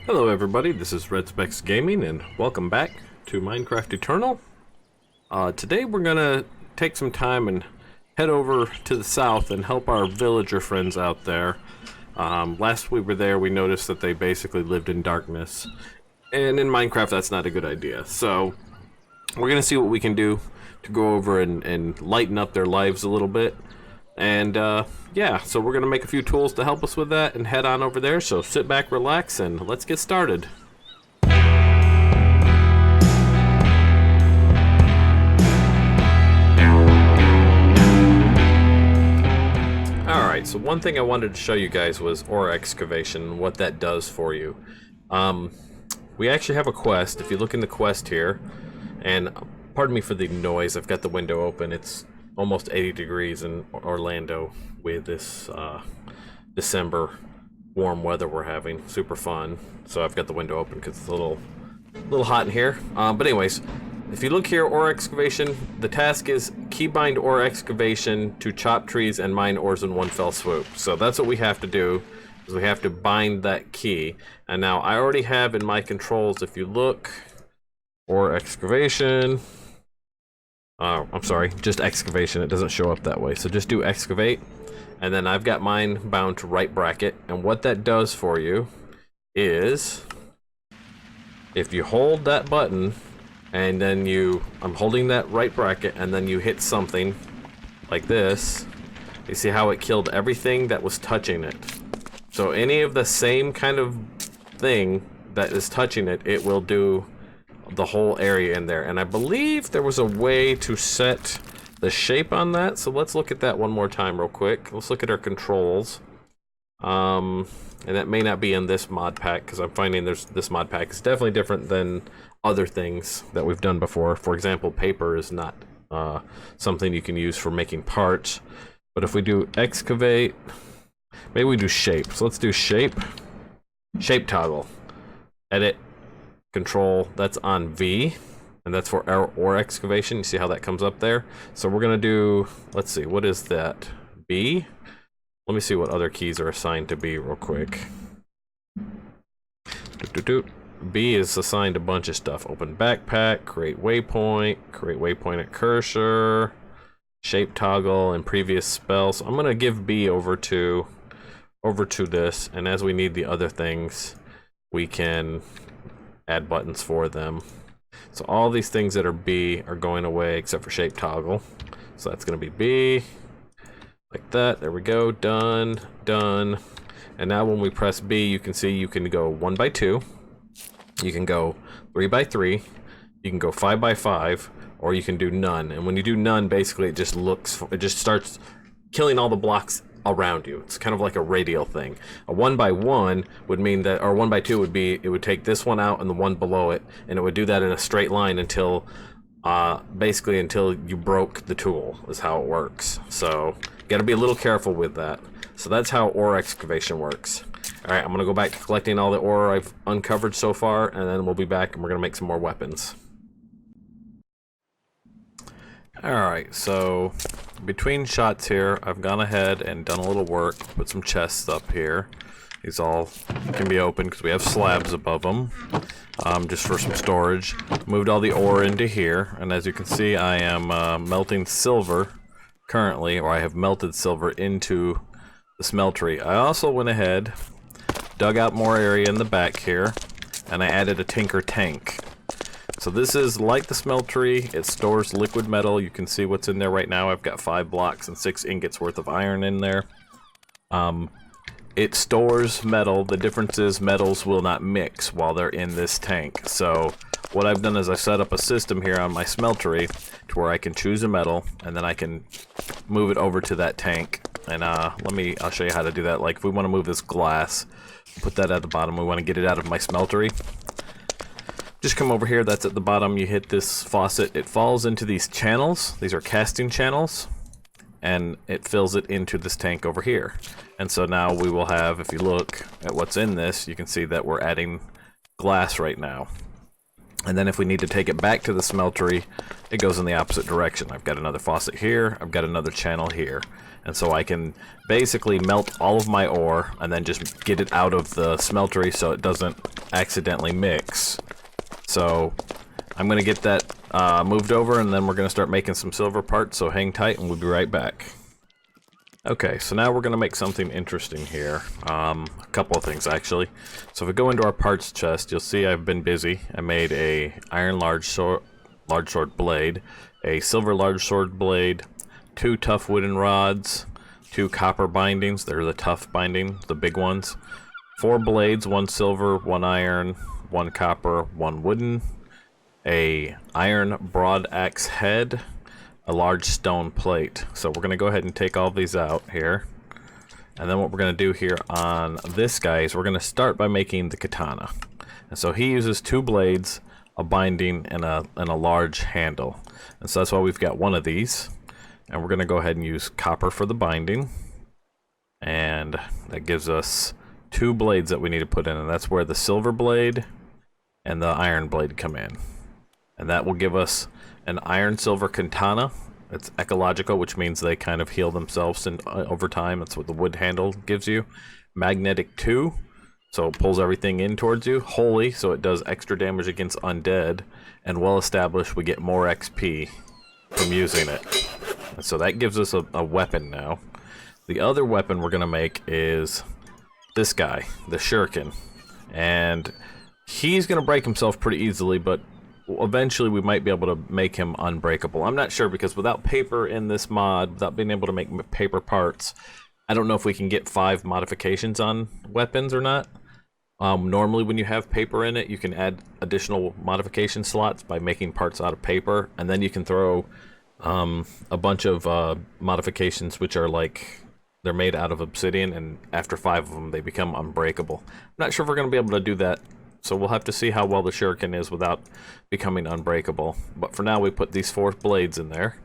Hello everybody, this is Red Specs Gaming and welcome back to Minecraft Eternal. Today we're gonna take some time and head over to the south and help our villager friends out there. Last we were there we noticed that they basically lived in darkness, and in Minecraft that's not a good idea. So we're gonna see what we can do to go over and lighten up their lives a little bit. And yeah, so we're gonna make a few tools to help us with that and head on over there. So sit back, relax, and let's get started. Alright, so one thing I wanted to show you guys was ore excavation, what that does for you. We actually have a quest. If you look in the quest here, and pardon me for the noise, I've got the window open. It's almost 80 degrees in Orlando with this December warm weather we're having. Super fun. So I've got the window open because it's a little hot in here. But anyways, if you look here, ore excavation, the task is keybind ore excavation to chop trees and mine ores in one fell swoop. So that's what we have to do, is we have to bind that key. And now I already have in my controls, if you look, ore excavation, I'm sorry, just excavation. It doesn't show up that way. So just do excavate, and then I've got mine bound to right bracket. And what that does for you is, if you hold that button, and then I'm holding that right bracket, and then you hit something like this, you see how it killed everything that was touching it. So any of the same kind of thing that is touching it, it will do the whole area in there. And I believe there was a way to set the shape on that, so let's look at that one more time real quick. Let's look at our controls. And that may not be in this mod pack, because I'm finding this mod pack is definitely different than other things that we've done before. For example, paper is not something you can use for making parts. But if we do excavate, maybe we do shape. So let's do shape toggle, edit, control, that's on V, and that's for our ore excavation. You see how that comes up there? So we're gonna do, let's see, what is that? B? Let me see what other keys are assigned to B real quick. B is assigned a bunch of stuff. Open backpack, create waypoint at cursor, shape toggle, and previous spell. So I'm gonna give B over to this, and as we need the other things, we can add buttons for them. So all these things that are B are going away except for shape toggle. So that's going to be B, like that. There we go. Done. And now when we press B, you can see you can go 1 by 2, you can go 3 by 3, you can go 5 by 5, or you can do none. And when you do none, basically it just starts killing all the blocks around you. It's kind of like a radial thing. A 1 by 1 would mean that, or 1 by 2 would be, it would take this one out and the one below it, and it would do that in a straight line until basically until you broke the tool, is how it works. So you got to be a little careful with that. So that's how ore excavation works. All right, I'm gonna go back to collecting all the ore I've uncovered so far, and then we'll be back and we're gonna make some more weapons. Alright, so between shots here, I've gone ahead and done a little work, put some chests up here. These all can be opened because we have slabs above them, just for some storage. Moved all the ore into here, and as you can see, I am melting silver currently, or I have melted silver into the smeltery. I also went ahead, dug out more area in the back here, and I added a tinker tank. So this is like the smeltery. It stores liquid metal. You can see what's in there right now. I've got 5 blocks and 6 ingots worth of iron in there. It stores metal. The difference is metals will not mix while they're in this tank. So what I've done is I set up a system here on my smeltery to where I can choose a metal, and then I can move it over to that tank. And I'll show you how to do that. Like if we want to move this glass, put that at the bottom. We want to get it out of my smeltery. Just come over here, that's at the bottom, you hit this faucet, it falls into these channels. These are casting channels, and it fills it into this tank over here. And so now we will have, if you look at what's in this, you can see that we're adding glass right now. And then if we need to take it back to the smeltery, it goes in the opposite direction. I've got another faucet here, I've got another channel here. And so I can basically melt all of my ore and then just get it out of the smeltery so it doesn't accidentally mix. So I'm gonna get that moved over, and then we're gonna start making some silver parts, so hang tight and we'll be right back. Okay, so now we're gonna make something interesting here. A couple of things actually. So if we go into our parts chest, you'll see I've been busy. I made a iron large sword blade, a silver large sword blade, 2 tough wooden rods, 2 copper bindings, they're the tough binding, the big ones, 4 blades, 1 silver, 1 iron, 1 copper, 1 wooden, a iron broad axe head, a large stone plate. So we're going to go ahead and take all these out here. And then what we're going to do here on this guy is we're going to start by making the katana. And so he uses 2 blades, a binding, and a large handle. And so that's why we've got one of these. And we're going to go ahead and use copper for the binding. And that gives us 2 blades that we need to put in. And that's where the silver blade and the iron blade come in. And that will give us an iron silver katana. It's ecological, which means they kind of heal themselves over time. That's what the wood handle gives you. Magnetic 2, so it pulls everything in towards you. Holy, so it does extra damage against undead. And well established, we get more XP from using it. And so that gives us a weapon now. The other weapon we're going to make is this guy, the shuriken. And he's going to break himself pretty easily, but eventually we might be able to make him unbreakable. I'm not sure, because without paper in this mod, without being able to make paper parts, I don't know if we can get 5 modifications on weapons or not. Normally when you have paper in it, you can add additional modification slots by making parts out of paper, and then you can throw a bunch of modifications which are like, they're made out of obsidian, and after 5 of them they become unbreakable. I'm not sure if we're going to be able to do that. So we'll have to see how well the shuriken is without becoming unbreakable. But for now we put these 4 blades in there,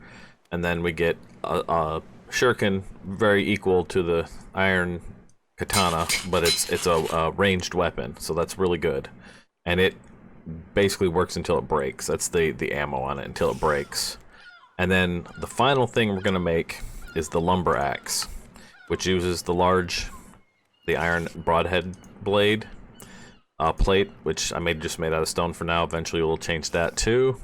and then we get a shuriken very equal to the iron katana, but it's a ranged weapon, so that's really good. And it basically works until it breaks. That's the ammo on it, until it breaks. And then the final thing we're going to make is the lumber axe, which uses the iron broadhead blade. Plate, which I just made out of stone for now. Eventually we'll change that too.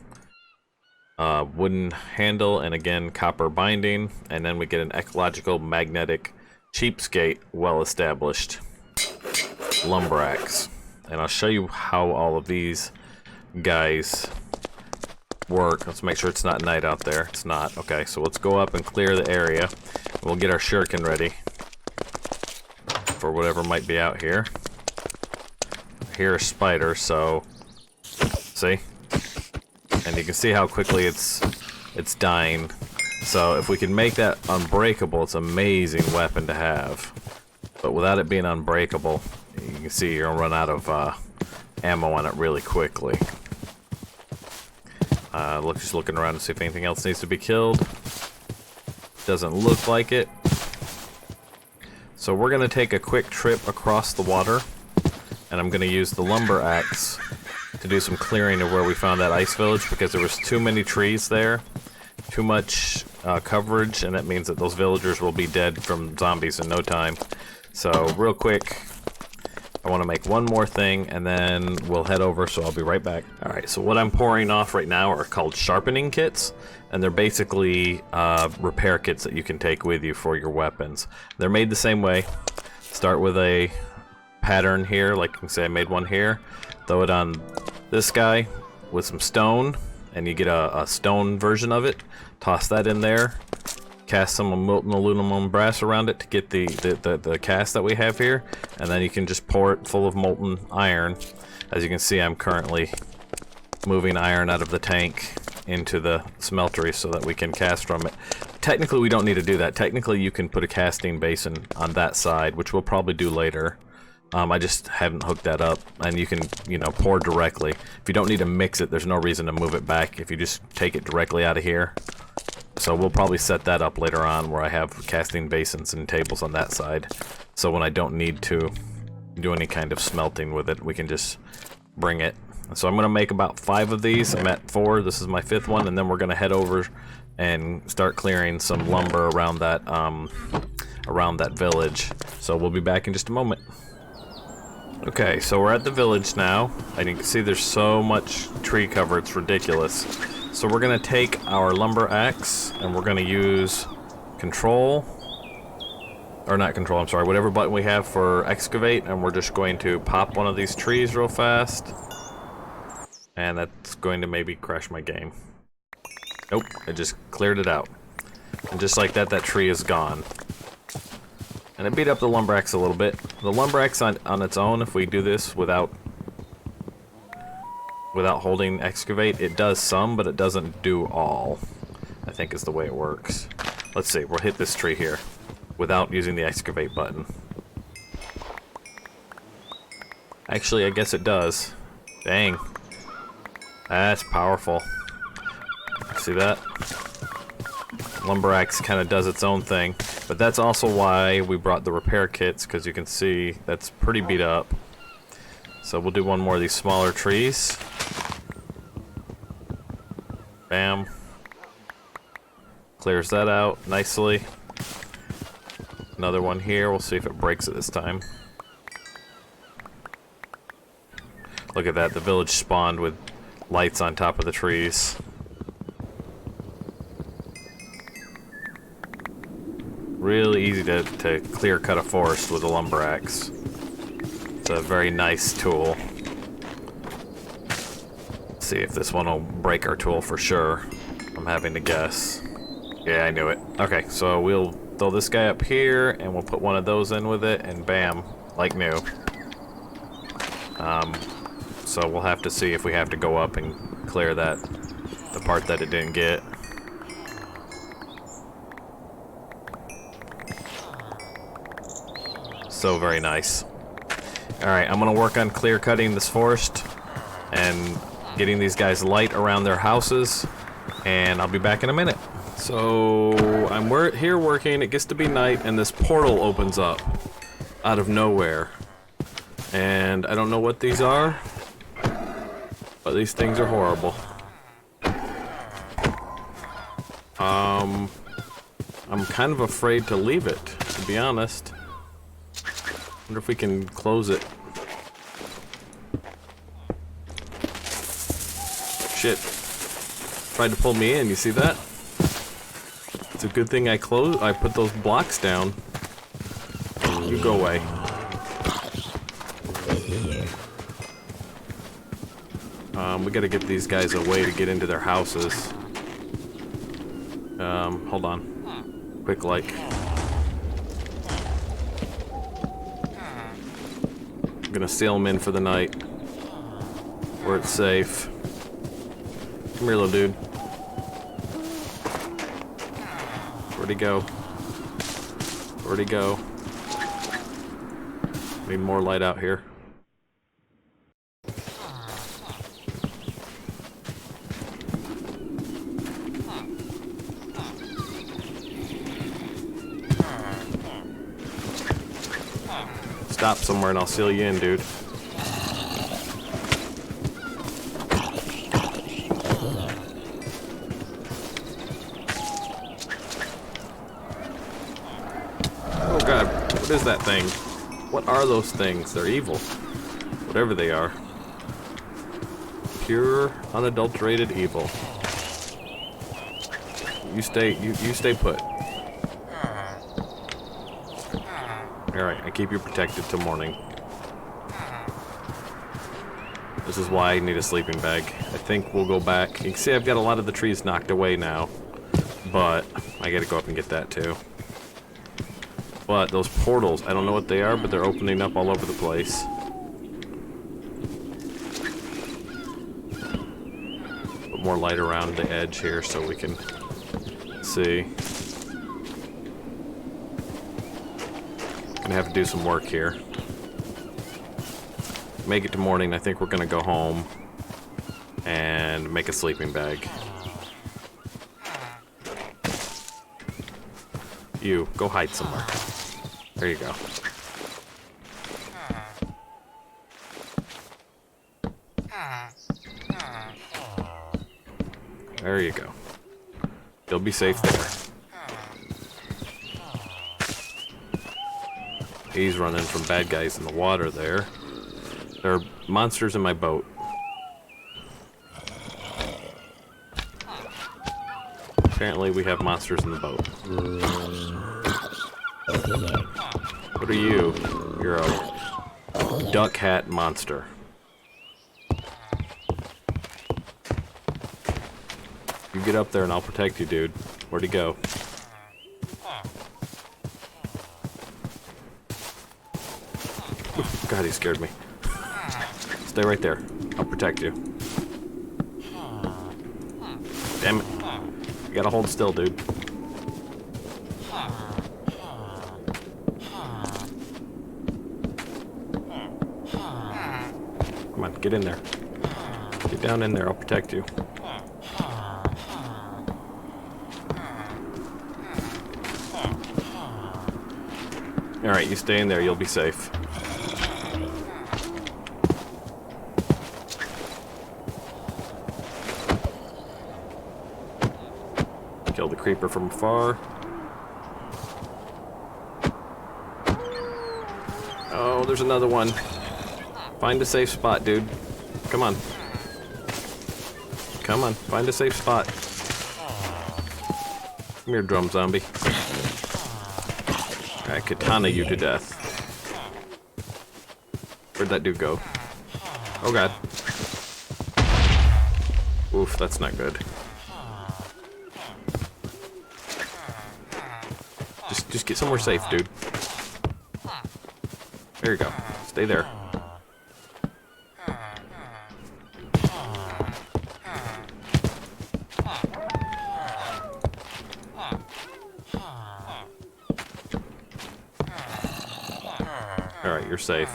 Wooden handle, and again copper binding, and then we get an ecological magnetic cheapskate well established lumber axe. And I'll show you how all of these guys work. Let's make sure it's not night out there. It's not. Okay, so let's go up and clear the area. We'll get our shuriken ready for whatever might be out here. Here are spiders, so see, and you can see how quickly it's dying. So if we can make that unbreakable, it's an amazing weapon to have. But without it being unbreakable, you can see you're gonna run out of ammo on it really quickly. Just looking around to see if anything else needs to be killed. Doesn't look like it. So we're gonna take a quick trip across the water. And I'm going to use the lumber axe to do some clearing of where we found that ice village, because there was too many trees there, too much coverage, and that means that those villagers will be dead from zombies in no time. So real quick, I want to make one more thing, and then we'll head over, so I'll be right back. Alright, so what I'm pouring off right now are called sharpening kits, and they're basically repair kits that you can take with you for your weapons. They're made the same way. Start with a pattern here, like you can say I made one here, throw it on this guy with some stone, and you get a stone version of it, toss that in there, cast some molten aluminum brass around it to get the cast that we have here, and then you can just pour it full of molten iron. As you can see, I'm currently moving iron out of the tank into the smeltery so that we can cast from it. Technically we don't need to do that. Technically you can put a casting basin on that side, which we'll probably do later. I just haven't hooked that up, and you can, pour directly. If you don't need to mix it, there's no reason to move it back if you just take it directly out of here. So we'll probably set that up later on, where I have casting basins and tables on that side. So when I don't need to do any kind of smelting with it, we can just bring it. So I'm going to make about 5 of these. I'm at 4. This is my 5th one, and then we're going to head over and start clearing some lumber around that village. So we'll be back in just a moment. Okay, so we're at the village now, and you can see there's so much tree cover, it's ridiculous. So we're gonna take our lumber axe, and we're gonna use control, or not control, I'm sorry, whatever button we have for excavate, and we're just going to pop one of these trees real fast. And that's going to maybe crash my game. Nope, it just cleared it out. And just like that, that tree is gone. And it beat up the lumber axe a little bit. The lumber axe on its own, if we do this without holding excavate, it does some, but it doesn't do all, I think is the way it works. Let's see, we'll hit this tree here without using the excavate button. Actually, I guess it does. Dang. That's powerful. See that? Lumber axe kind of does its own thing, but that's also why we brought the repair kits, because you can see that's pretty beat up. So we'll do one more of these smaller trees. Bam. Clears that out nicely. Another one here, we'll see if it breaks it this time. Look at that, the village spawned with lights on top of the trees. Really easy to clear cut a forest with a lumber axe. It's a very nice tool. Let's see if this one will break our tool for sure. I'm having to guess. Yeah, I knew it. Okay, so we'll throw this guy up here and we'll put one of those in with it and bam, like new. So we'll have to see if we have to go up and clear that, the part that it didn't get. So very nice. Alright, I'm gonna work on clear cutting this forest and getting these guys light around their houses, and I'll be back in a minute. So I'm here working, it gets to be night, and this portal opens up out of nowhere. And I don't know what these are, but these things are horrible. I'm kind of afraid to leave it, to be honest. Wonder if we can close it. Shit. Tried to pull me in, you see that? It's a good thing I put those blocks down. You go away. We gotta get these guys away to get into their houses. Hold on. Quick like. I'm gonna seal them in for the night, where it's safe. Come here, little dude. Where'd he go? Where'd he go? Need more light out here. Stop somewhere and I'll seal you in, dude. Oh god, what is that thing? What are those things? They're evil. Whatever they are. Pure, unadulterated evil. You stay put. Alright, I keep you protected till morning. This is why I need a sleeping bag. I think we'll go back. You can see I've got a lot of the trees knocked away now, but I gotta go up and get that too. But those portals, I don't know what they are, but they're opening up all over the place. Put more light around the edge here so we can see. Gonna have to do some work here. Make it to morning. I think we're gonna go home and make a sleeping bag. You go hide somewhere. There you go. There you go. You'll be safe there. He's running from bad guys in the water there. There are monsters in my boat. Apparently we have monsters in the boat. What are you? You're a duck hat monster. You get up there and I'll protect you, dude. Where'd he go? Oof, God, he scared me. Stay right there. I'll protect you. Damn it. You gotta hold still, dude. Come on, get in there. Get down in there, I'll protect you. Alright, you stay in there, you'll be safe. Kill the creeper from afar. Oh, there's another one. Find a safe spot, dude. Come on. Come on, find a safe spot. Come here, drum zombie. I katana you to death. Where'd that dude go? Oh god. Oof, that's not good. Just get somewhere safe, dude. There you go. Stay there. Alright, you're safe.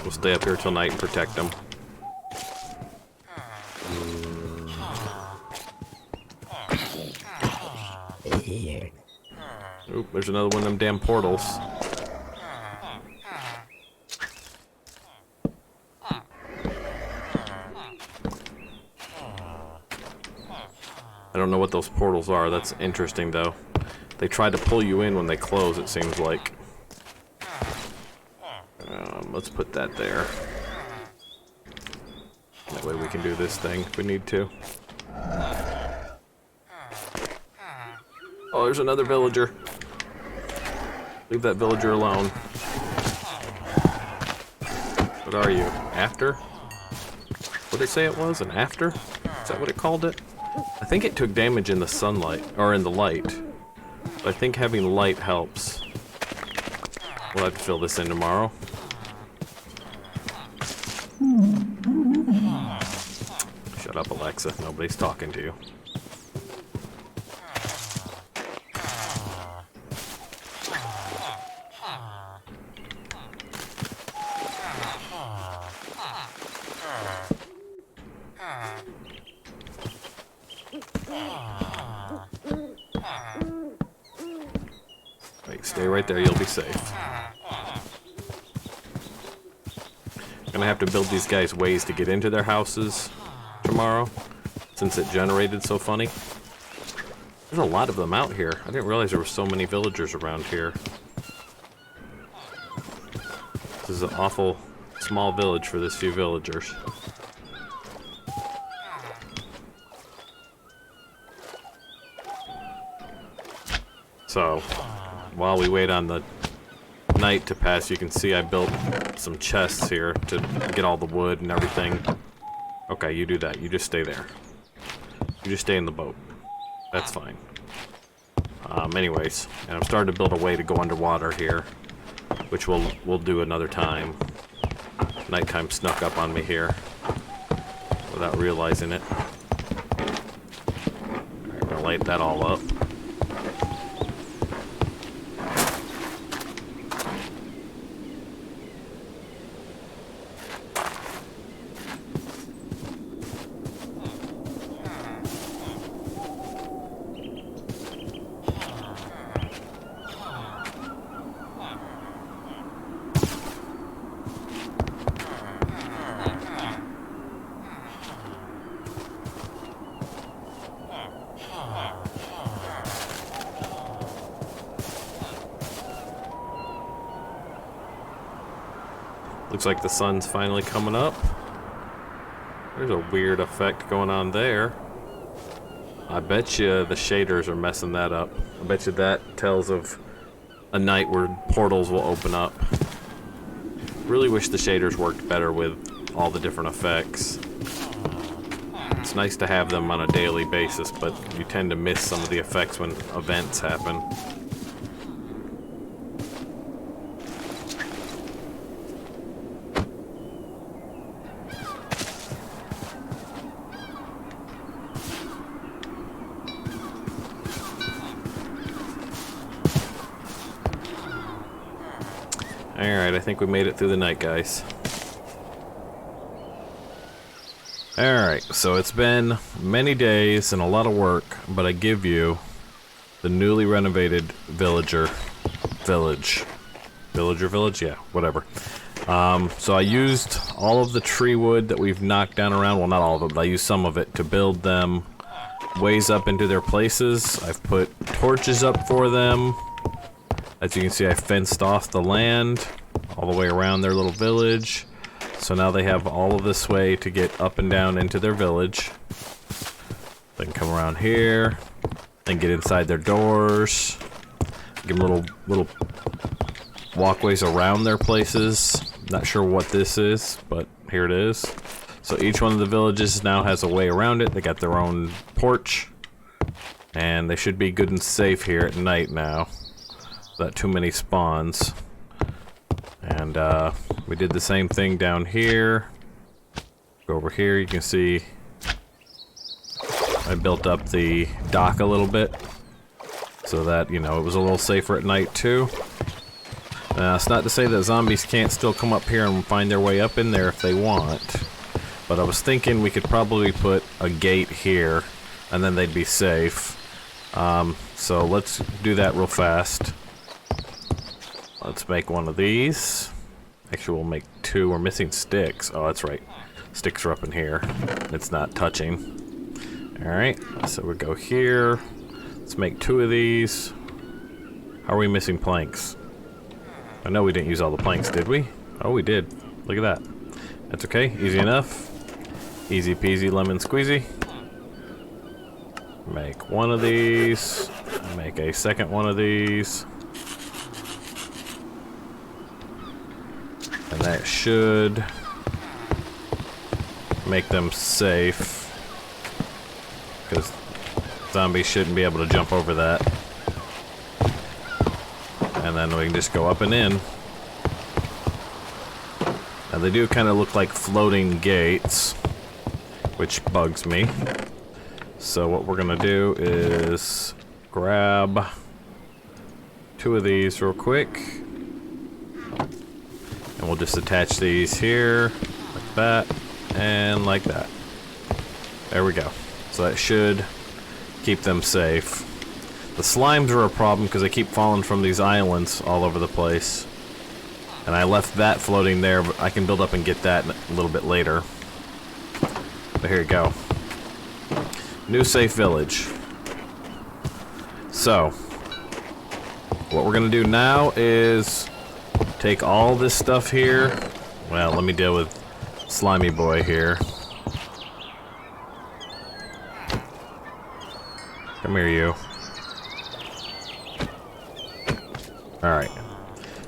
We'll stay up here till night and protect them. Oop, there's another one of them damn portals. I don't know what those portals are. That's interesting, though. They try to pull you in when they close, it seems like. Let's put that there. That way we can do this thing if we need to. Oh, there's another villager. Leave that villager alone. What are you? After? What did it say it was? An after? Is that what it called it? I think it took damage in the sunlight, or in the light. But I think having light helps. We'll have to fill this in tomorrow. Shut up, Alexa. Nobody's talking to you. Wait, stay right there, you'll be safe. Gonna have to build these guys ways to get into their houses tomorrow, since it generated so funny. There's a lot of them out here. I didn't realize there were so many villagers around here. This is an awful small village for this few villagers. So, while we wait on the night to pass, you can see I built some chests here to get all the wood and everything. Okay, you do that. You just stay there. You just stay in the boat. That's fine. Anyways, and I'm starting to build a way to go underwater here, which we'll do another time. Nighttime snuck up on me here without realizing it. Alright, I'm gonna light that all up. Looks like the sun's finally coming up. There's a weird effect going on there. I bet you the shaders are messing that up. I bet you that tells of a night where portals will open up. Really wish the shaders worked better with all the different effects. It's nice to have them on a daily basis, but you tend to miss some of the effects when events happen. Alright, I think we made it through the night, guys. Alright, so it's been many days and a lot of work, but I give you the newly renovated village? Yeah, whatever. So I used all of the tree wood that we've knocked down around, well, not all of it, but I used some of it to build them ways up into their places. I've put torches up for them. As you can see, I fenced off the land all the way around their little village. So now they have all of this way to get up and down into their village. They can come around here and get inside their doors. Give them little walkways around their places. Not sure what this is, but here it is. So each one of the villages now has a way around it. They got their own porch. And they should be good and safe here at night now. Not too many spawns. And we did the same thing down here. Go over here, you can see I built up the dock a little bit so that, you know, it was a little safer at night too. It's not to say that zombies can't still come up here and find their way up in there if they want, but I was thinking we could probably put a gate here and then they'd be safe. So let's do that real fast. Let's make one of these. Actually, we'll make two. We're missing sticks. Oh, that's right. Sticks are up in here. It's not touching. Alright, so we'll go here. Let's make two of these. How are we missing planks? I know we didn't use all the planks, did we? Oh, we did. Look at that. That's okay. Easy enough. Easy peasy lemon squeezy. Make one of these. Make a second one of these. And that should make them safe, because zombies shouldn't be able to jump over that. And then we can just go up and in. Now they do kind of look like floating gates, which bugs me. So what we're gonna do is grab two of these real quick. And we'll just attach these here, like that, and like that. There we go. So that should keep them safe. The slimes are a problem because they keep falling from these islands all over the place. And I left that floating there, but I can build up and get that a little bit later. But here you go. New safe village. So, what we're gonna do now is take all this stuff here. Well, let me deal with Slimy Boy here. Come here, you. Alright.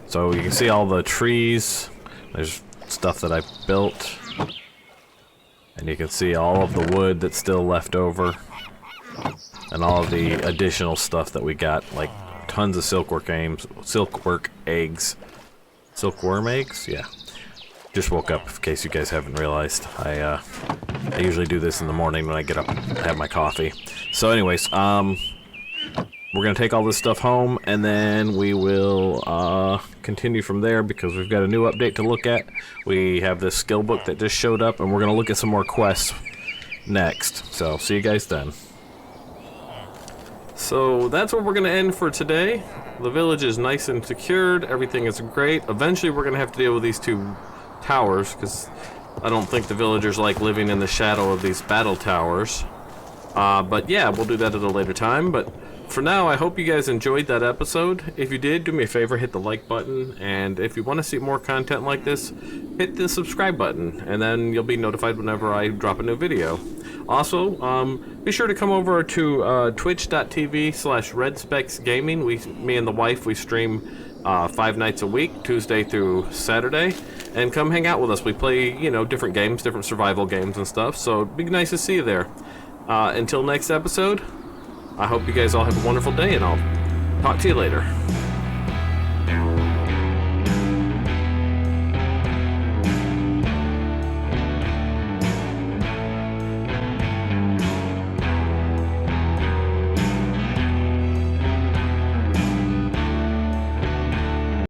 So you can see all the trees. There's stuff that I built. And you can see all of the wood that's still left over. And all of the additional stuff that we got, like tons of silkworm eggs. Silkworm eggs? Yeah. Just woke up, in case you guys haven't realized. I usually do this in the morning when I get up and have my coffee. So anyways, we're gonna take all this stuff home, and then we will continue from there, because we've got a new update to look at. We have this skill book that just showed up, and we're gonna look at some more quests next. So, see you guys then. So that's what we're going to end for today. The village is nice and secured. Everything is great. Eventually we're going to have to deal with these two towers, because I don't think the villagers like living in the shadow of these battle towers. But yeah, we'll do that at a later time. But for now, I hope you guys enjoyed that episode. If you did, do me a favor, hit the like button, and if you want to see more content like this, hit the subscribe button, and then you'll be notified whenever I drop a new video. Also, be sure to come over to twitch.tv/RedSpecsGaming. Me and the wife, we stream 5 nights a week, Tuesday through Saturday, and come hang out with us. We play, you know, different games, different survival games and stuff, so it'd be nice to see you there. Until next episode, I hope you guys all have a wonderful day, and I'll talk to you later.